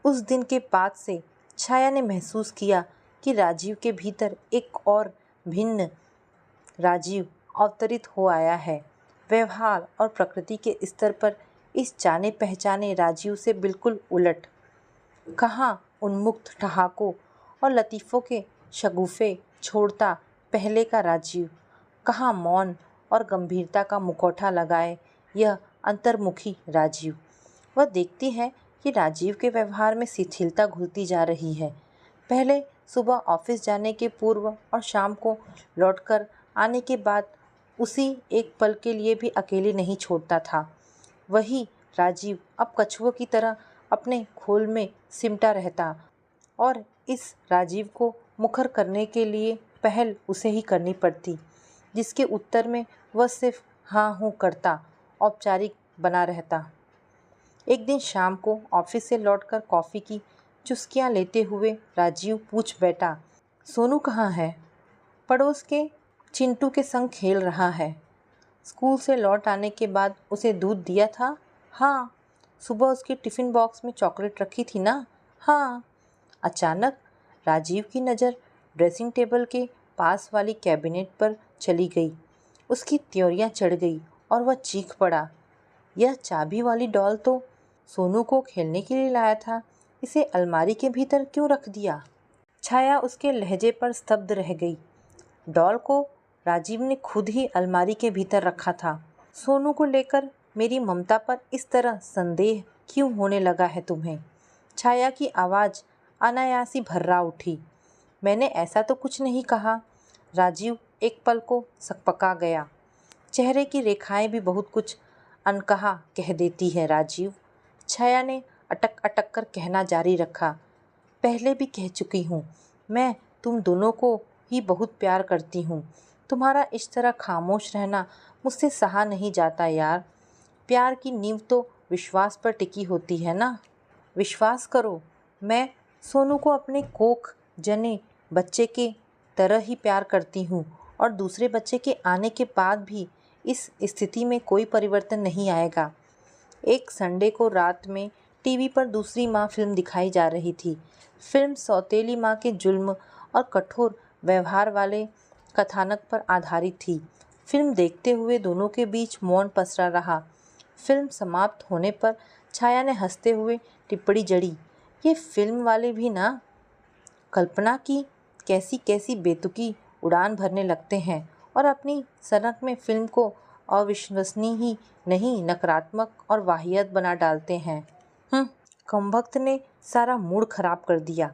उस दिन के बाद से छाया ने महसूस किया कि राजीव के भीतर एक और भिन्न राजीव अवतरित हो आया है। व्यवहार और प्रकृति के स्तर पर इस जाने पहचाने राजीव से बिल्कुल उलट। कहाँ उन्मुक्त ठहाकों और लतीफ़ों के शगुफ़े छोड़ता पहले का राजीव, कहाँ मौन और गंभीरता का मुखौटा लगाए यह अंतर्मुखी राजीव। वह देखती है कि राजीव के व्यवहार में शिथिलता घुलती जा रही है। पहले सुबह ऑफिस जाने के पूर्व और शाम को लौटकर आने के बाद उसी एक पल के लिए भी अकेले नहीं छोड़ता था। वही राजीव अब कछुओं की तरह अपने खोल में सिमटा रहता और इस राजीव को मुखर करने के लिए पहल उसे ही करनी पड़ती, जिसके उत्तर में वह सिर्फ हाँ हूँ करता, औपचारिक बना रहता। एक दिन शाम को ऑफिस से लौटकर कॉफ़ी की चुस्कियाँ लेते हुए राजीव पूछ बैठा, सोनू कहाँ है? पड़ोस के चिंटू के संग खेल रहा है। स्कूल से लौट आने के बाद उसे दूध दिया था? हाँ। सुबह उसके टिफ़िन बॉक्स में चॉकलेट रखी थी ना? हाँ। अचानक राजीव की नज़र ड्रेसिंग टेबल के पास वाली कैबिनेट पर चली गई। उसकी त्योरियाँ चढ़ गई और वह चीख पड़ा, यह चाबी वाली डॉल तो सोनू को खेलने के लिए लाया था, इसे अलमारी के भीतर क्यों रख दिया? छाया उसके लहजे पर स्तब्ध रह गई। डॉल को राजीव ने खुद ही अलमारी के भीतर रखा था। सोनू को लेकर मेरी ममता पर इस तरह संदेह क्यों होने लगा है तुम्हें? छाया की आवाज़ अनायासी भर्रा उठी। मैंने ऐसा तो कुछ नहीं कहा। राजीव एक पल को सकपका गया। चेहरे की रेखाएं भी बहुत कुछ अनकहा कह देती है राजीव। छाया ने अटक अटक कर कहना जारी रखा, पहले भी कह चुकी हूँ, मैं तुम दोनों को ही बहुत प्यार करती हूँ। तुम्हारा इस तरह खामोश रहना मुझसे सहा नहीं जाता यार। प्यार की नींव तो विश्वास पर टिकी होती है ना। विश्वास करो, मैं सोनू को अपने कोख जने बच्चे के तरह ही प्यार करती हूँ और दूसरे बच्चे के आने के बाद भी इस स्थिति में कोई परिवर्तन नहीं आएगा। एक संडे को रात में टीवी पर दूसरी माँ फिल्म दिखाई जा रही थी। फिल्म सौतेली माँ के जुल्म और कठोर व्यवहार वाले कथानक पर आधारित थी। फिल्म देखते हुए दोनों के बीच मौन पसरा रहा। फिल्म समाप्त होने पर छाया ने हंसते हुए टिप्पणी जड़ी, ये फिल्म वाले भी ना कल्पना की कैसी कैसी बेतुकी उड़ान भरने लगते हैं और अपनी सनक में फिल्म को अविश्वसनीय ही नहीं नकारात्मक और वाहियत बना डालते हैं। कमबख्त ने सारा मूड खराब कर दिया।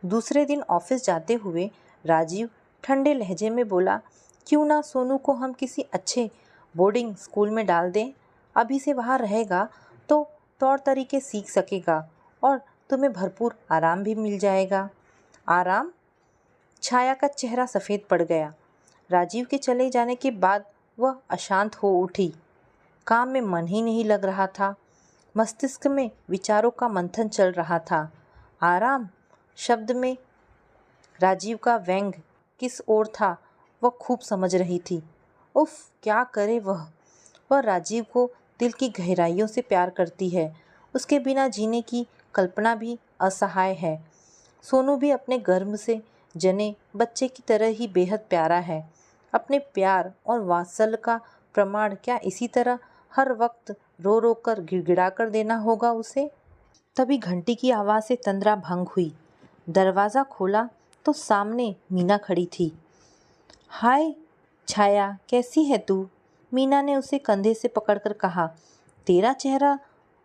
दूसरे दिन ऑफिस जाते हुए राजीव ठंडे लहजे में बोला, क्यों ना सोनू को हम किसी अच्छे बोर्डिंग स्कूल में डाल दें। अभी से वहाँ रहेगा तो तौर तरीके सीख सकेगा और तुम्हें भरपूर आराम भी मिल जाएगा। आराम? छाया का चेहरा सफ़ेद पड़ गया। राजीव के चले जाने के बाद वह अशांत हो उठी। काम में मन ही नहीं लग रहा था। मस्तिष्क में विचारों का मंथन चल रहा था। आराम शब्द में राजीव का व्यंग किस ओर था वह खूब समझ रही थी। उफ, क्या करे वह राजीव को दिल की गहराइयों से प्यार करती है। उसके बिना जीने की कल्पना भी असहाय है। सोनू भी अपने गर्भ से जने बच्चे की तरह ही बेहद प्यारा है। अपने प्यार और वात्सल्य का प्रमाण क्या इसी तरह हर वक्त रो रो कर गिड़गिड़ा कर देना होगा उसे? तभी घंटी की आवाज़ से तंद्रा भंग हुई। दरवाज़ा खोला तो सामने मीना खड़ी थी। हाय छाया, कैसी है तू? मीना ने उसे कंधे से पकड़कर कहा। तेरा चेहरा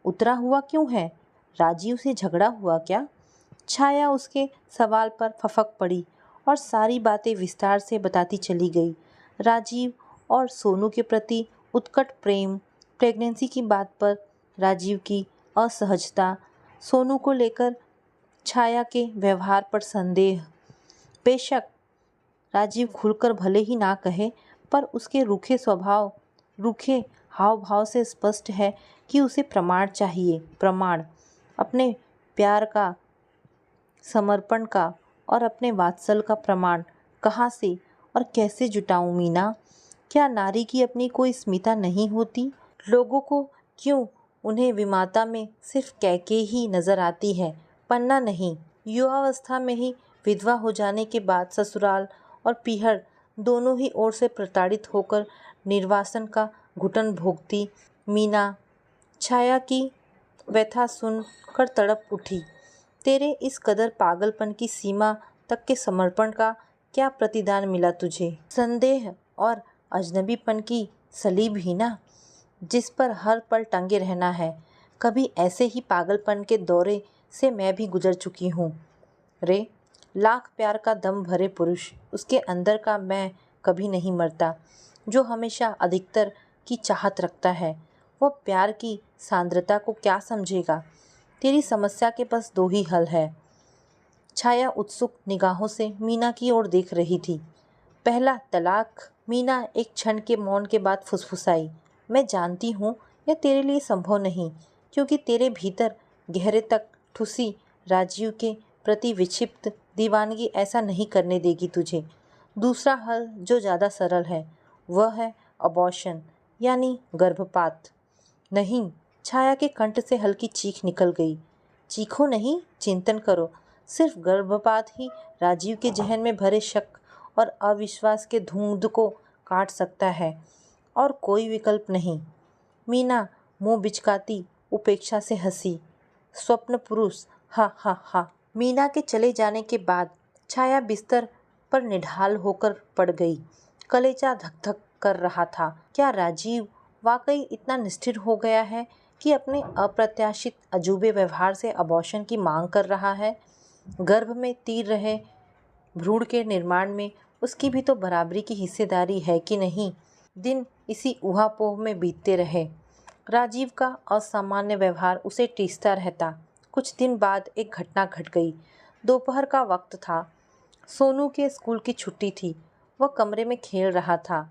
उतरा हुआ क्यों है? राजीव से झगड़ा हुआ क्या? छाया उसके सवाल पर फफक पड़ी और सारी बातें विस्तार से बताती चली गई। राजीव और सोनू के प्रति उत्कट प्रेम, प्रेगनेंसी की बात पर राजीव की असहजता, सोनू को लेकर छाया के व्यवहार पर संदेह। बेशक राजीव खुलकर भले ही ना कहे, पर उसके रूखे हाव भाव से स्पष्ट है कि उसे प्रमाण चाहिए। प्रमाण अपने प्यार का, समर्पण का और अपने वात्सल्य का प्रमाण कहाँ से और कैसे जुटाऊं मीना? क्या नारी की अपनी कोई स्मिता नहीं होती? लोगों को क्यों उन्हें विमाता में सिर्फ कैके ही नज़र आती है? पन्ना नहीं, युवावस्था में ही विधवा हो जाने के बाद ससुराल और पीहर दोनों ही ओर से प्रताड़ित होकर निर्वासन का घुटन भोगती मीना छाया की व्यथा सुनकर तड़प उठी। तेरे इस कदर पागलपन की सीमा तक के समर्पण का क्या प्रतिदान मिला तुझे? संदेह और अजनबीपन की सलीब ही ना, जिस पर हर पल टंगे रहना है। कभी ऐसे ही पागलपन के दौरे से मैं भी गुजर चुकी हूँ रे। लाख प्यार का दम भरे पुरुष, उसके अंदर का मैं कभी नहीं मरता, जो हमेशा अधिकतर की चाहत रखता है। वह प्यार की सांद्रता को क्या समझेगा? तेरी समस्या के बस दो ही हल है। छाया उत्सुक निगाहों से मीना की ओर देख रही थी। पहला तलाक। मीना एक क्षण के मौन के बाद फुसफुसाई, मैं जानती हूँ यह तेरे लिए संभव नहीं, क्योंकि तेरे भीतर गहरे तक ठुसी राजीव के प्रति विक्षिप्त दीवानगी ऐसा नहीं करने देगी तुझे। दूसरा हल जो ज़्यादा सरल है वह है अबॉर्शन, यानी गर्भपात। नहीं, छाया के कंठ से हल्की चीख निकल गई। चीखो नहीं, चिंतन करो। सिर्फ गर्भपात ही राजीव के जहन में भरे शक और अविश्वास के धुंध को काट सकता है, और कोई विकल्प नहीं। मीना मुंह बिचकाती उपेक्षा से हंसी। स्वप्न पुरुष, हा हा हा। मीना के चले जाने के बाद छाया बिस्तर पर निढाल होकर पड़ गई। कलेजा धक धक कर रहा था। क्या राजीव वाकई इतना निष्ठुर हो गया है कि अपने अप्रत्याशित अजूबे व्यवहार से अबॉर्शन की मांग कर रहा है? गर्भ में तीर रहे भ्रूण के निर्माण में उसकी भी तो बराबरी की हिस्सेदारी है कि नहीं? दिन इसी ऊहापोह में बीतते रहे। राजीव का असामान्य व्यवहार उसे टीसता रहता। कुछ दिन बाद एक घटना घट गई। दोपहर का वक्त था। सोनू के स्कूल की छुट्टी थी। वह कमरे में खेल रहा था।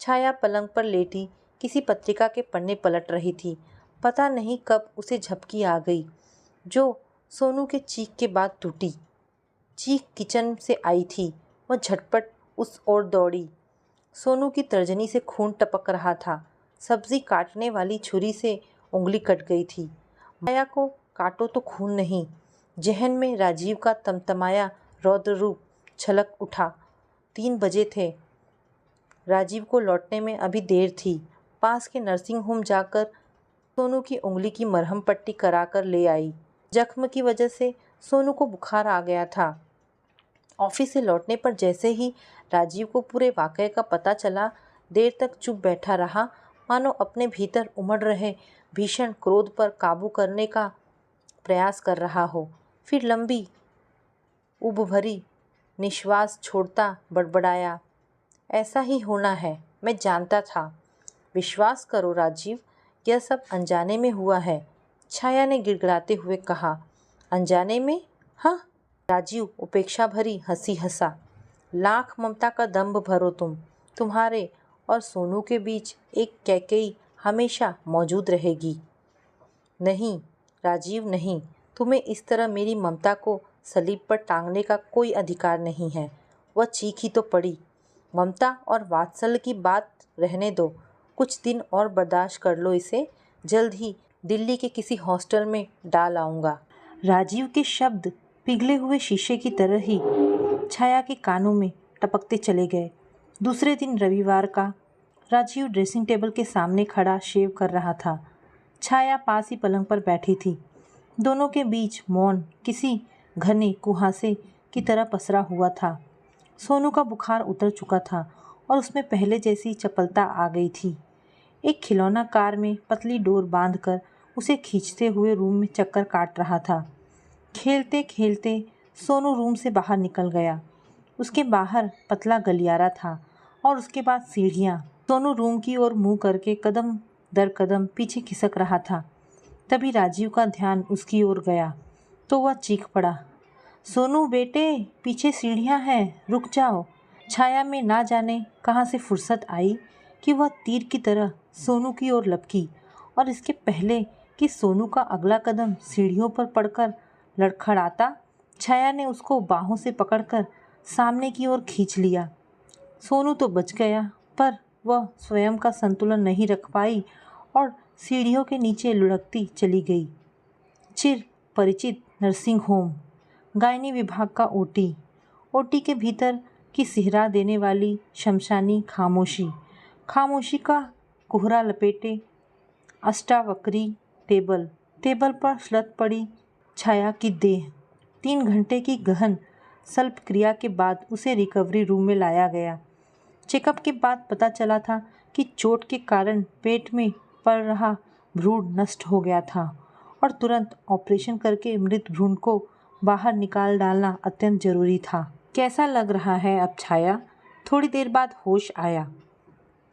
छाया पलंग पर लेटी किसी पत्रिका के पन्ने पलट रही थी। पता नहीं कब उसे झपकी आ गई, जो सोनू के चीख के बाद टूटी। चीख किचन से आई थी। वह झटपट उस ओर दौड़ी। सोनू की तर्जनी से खून टपक रहा था। सब्जी काटने वाली छुरी से उंगली कट गई थी। माया को काटो तो खून नहीं। जहन में राजीव का तमतमाया रौद्र रूप छलक उठा। 3 बजे थे। राजीव को लौटने में अभी देर थी। पास के नर्सिंग होम जाकर सोनू की उंगली की मरहम पट्टी कराकर ले आई। जख्म की वजह से सोनू को बुखार आ गया था। ऑफिस से लौटने पर जैसे ही राजीव को पूरे वाकये का पता चला, देर तक चुप बैठा रहा, मानो अपने भीतर उमड़ रहे भीषण क्रोध पर काबू करने का प्रयास कर रहा हो। फिर लंबी उब भरी निश्वास छोड़ता बड़बड़ाया, ऐसा ही होना है, मैं जानता था। विश्वास करो राजीव, यह सब अनजाने में हुआ है, छाया ने गिड़गिड़ाते हुए कहा। अनजाने में? हाँ। राजीव उपेक्षा भरी हंसी हंसा। लाख ममता का दंभ भरो तुम्हारे और सोनू के बीच एक कैकेयी हमेशा मौजूद रहेगी। नहीं राजीव, नहीं, तुम्हें इस तरह मेरी ममता को सलीब पर टांगने का कोई अधिकार नहीं है। वह चीखी तो पड़ी। ममता और वात्सल्य की बात रहने दो, कुछ दिन और बर्दाश्त कर लो इसे, जल्द ही दिल्ली के किसी हॉस्टल में डाल आऊँगा। राजीव के शब्द पिघले हुए शीशे की तरह ही छाया के कानों में टपकते चले गए। दूसरे दिन रविवार का। राजीव ड्रेसिंग टेबल के सामने खड़ा शेव कर रहा था। छाया पास ही पलंग पर बैठी थी। दोनों के बीच मौन किसी घने कुहासे की तरह पसरा हुआ था। सोनू का बुखार उतर चुका था और उसमें पहले जैसी चपलता आ गई थी। एक खिलौना कार में पतली डोर बांधकर उसे खींचते हुए रूम में चक्कर काट रहा था। खेलते खेलते सोनू रूम से बाहर निकल गया। उसके बाहर पतला गलियारा था और उसके बाद सीढ़ियाँ। सोनू रूम की ओर मुंह करके कदम दर कदम पीछे खिसक रहा था। तभी राजीव का ध्यान उसकी ओर गया तो वह चीख पड़ा, सोनू बेटे, पीछे सीढ़ियाँ हैं, रुक जाओ। छाया में ना जाने कहाँ से फुर्सत आई कि वह तीर की तरह सोनू की ओर लपकी, और इसके पहले कि सोनू का अगला कदम सीढ़ियों पर पड़कर लड़खड़ाता, छाया ने उसको बाहों से पकड़कर सामने की ओर खींच लिया। सोनू तो बच गया, पर वह स्वयं का संतुलन नहीं रख पाई और सीढ़ियों के नीचे लुढ़कती चली गई। चिर परिचित नर्सिंग होम, गायनी विभाग का ओटी, ओटी के भीतर की सिहरा देने वाली शमशानी खामोशी, खामोशी का कोहरा लपेटे अष्टावक्री टेबल, टेबल पर सुलग पड़ी छाया की देह। 3 घंटे की गहन शल्य क्रिया के बाद उसे रिकवरी रूम में लाया गया। चेकअप के बाद पता चला था कि चोट के कारण पेट में पड़ रहा भ्रूण नष्ट हो गया था और तुरंत ऑपरेशन करके मृत भ्रूण को बाहर निकाल डालना अत्यंत जरूरी था। कैसा लग रहा है अब छाया? थोड़ी देर बाद होश आया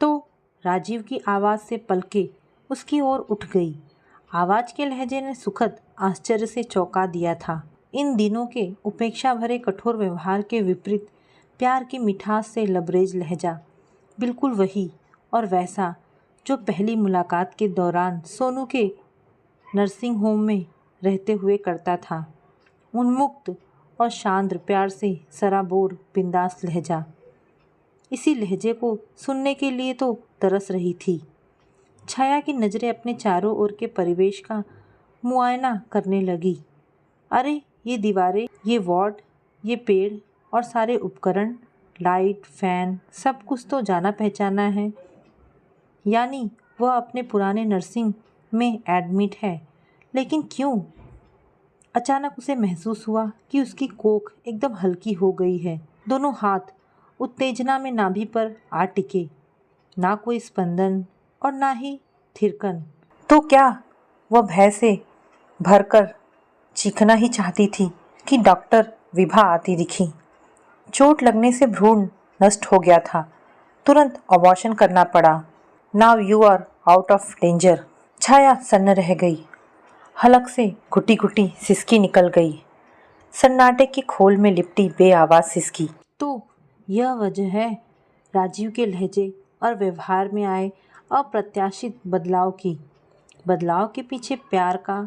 तो राजीव की आवाज़ से पलके उसकी ओर उठ गई। आवाज़ के लहजे ने सुखद आश्चर्य से चौंका दिया था। इन दिनों के उपेक्षा भरे कठोर व्यवहार के विपरीत प्यार की मिठास से लबरेज लहजा, बिल्कुल वही और वैसा जो पहली मुलाकात के दौरान सोनू के नर्सिंग होम में रहते हुए करता था। उन्मुक्त और शांत प्यार से सराबोर बिंदास लहजा। इसी लहजे को सुनने के लिए तो तरस रही थी। छाया की नज़रें अपने चारों ओर के परिवेश का मुआयना करने लगी। अरे ये दीवारें, ये वार्ड, ये पेड़ और सारे उपकरण, लाइट, फैन, सब कुछ तो जाना पहचाना है। यानी वह अपने पुराने नर्सिंग में एडमिट है। लेकिन क्यों? अचानक उसे महसूस हुआ कि उसकी कोख एकदम हल्की हो गई है। दोनों हाथ उत्तेजना में नाभि पर आ टिके। ना कोई स्पंदन और ना ही थिरकन। तो क्या वह भय से भरकर चीखना ही चाहती थी कि डॉक्टर विभा आती दिखी। चोट लगने से भ्रूण नष्ट हो गया था। तुरंत अबॉर्शन करना पड़ा। Now you are out of danger. Chhaya सन्न रह गई। हलक से घुटी घुटी सिसकी निकल गई। सन्नाटे की खोल में लिपटी बेआवाज सिसकी। तो यह वजह है राजीव के लहजे और व्यवहार में आए अप्रत्याशित बदलाव की। बदलाव के पीछे प्यार का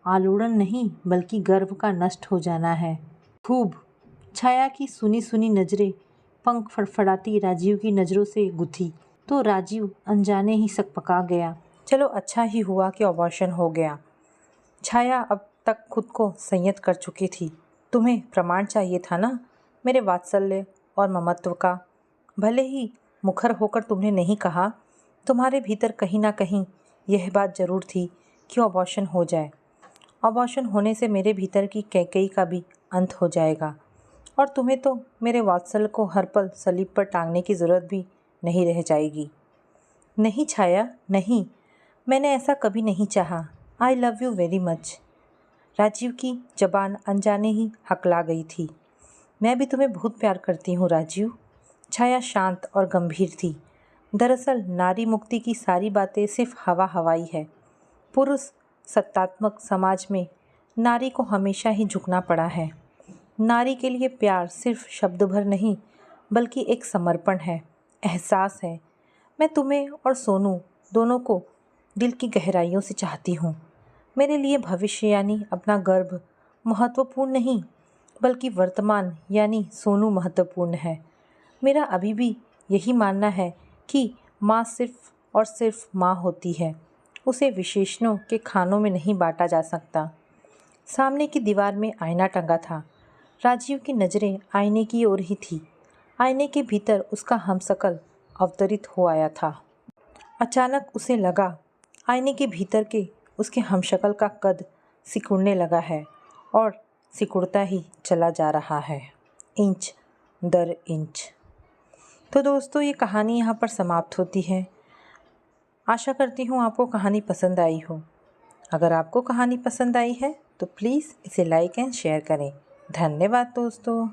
आलोड़न नहीं बल्कि गर्व का नष्ट हो जाना है। खूब। छाया की सुनी सुनी नजरें पंख फड़फड़ाती राजीव की नज़रों से गुथी तो राजीव अनजाने ही सकपका गया। चलो अच्छा ही हुआ कि अबॉर्शन हो गया। छाया अब तक खुद को संयत कर चुकी थी। तुम्हें प्रमाण चाहिए था ना मेरे वात्सल्य और ममत्व का। भले ही मुखर होकर तुमने नहीं कहा, तुम्हारे भीतर कहीं ना कहीं यह बात ज़रूर थी कि अबॉर्शन हो जाए। अबॉर्शन होने से मेरे भीतर की कैकई का भी अंत हो जाएगा और तुम्हें तो मेरे वात्सल्य को हर पल सलीब पर टांगने की ज़रूरत भी नहीं रह जाएगी। नहीं छाया, नहीं, मैंने ऐसा कभी नहीं चाहा। I love you very much. Rajiv की जबान अनजाने ही हकला गई थी। मैं भी तुम्हें बहुत प्यार करती हूँ राजीव। छाया शांत और गंभीर थी। दरअसल नारी मुक्ति की सारी बातें सिर्फ हवा हवाई है। पुरुष सत्तात्मक समाज में नारी को हमेशा ही झुकना पड़ा है। नारी के लिए प्यार सिर्फ शब्द भर नहीं बल्कि एक समर्पण है, एहसास है। मैं तुम्हें और सोनू दोनों को दिल की गहराइयों से चाहती हूँ। मेरे लिए भविष्य यानी अपना गर्भ महत्वपूर्ण नहीं बल्कि वर्तमान यानी सोनू महत्वपूर्ण है। मेरा अभी भी यही मानना है कि माँ सिर्फ और सिर्फ माँ होती है। उसे विशेषणों के खानों में नहीं बांटा जा सकता। सामने की दीवार में आईना टंगा था। राजीव की नज़रें आईने की ओर ही थी। आईने के भीतर उसका हमशक्ल अवतरित हो आया था। अचानक उसे लगा आईने के भीतर के उसके हमशक्ल का कद सिकुड़ने लगा है और सिकुड़ता ही चला जा रहा है, इंच दर इंच। तो दोस्तों ये कहानी यहाँ पर समाप्त होती है। आशा करती हूँ आपको कहानी पसंद आई हो। अगर आपको कहानी पसंद आई है तो प्लीज़ इसे लाइक एंड शेयर करें। धन्यवाद दोस्तों।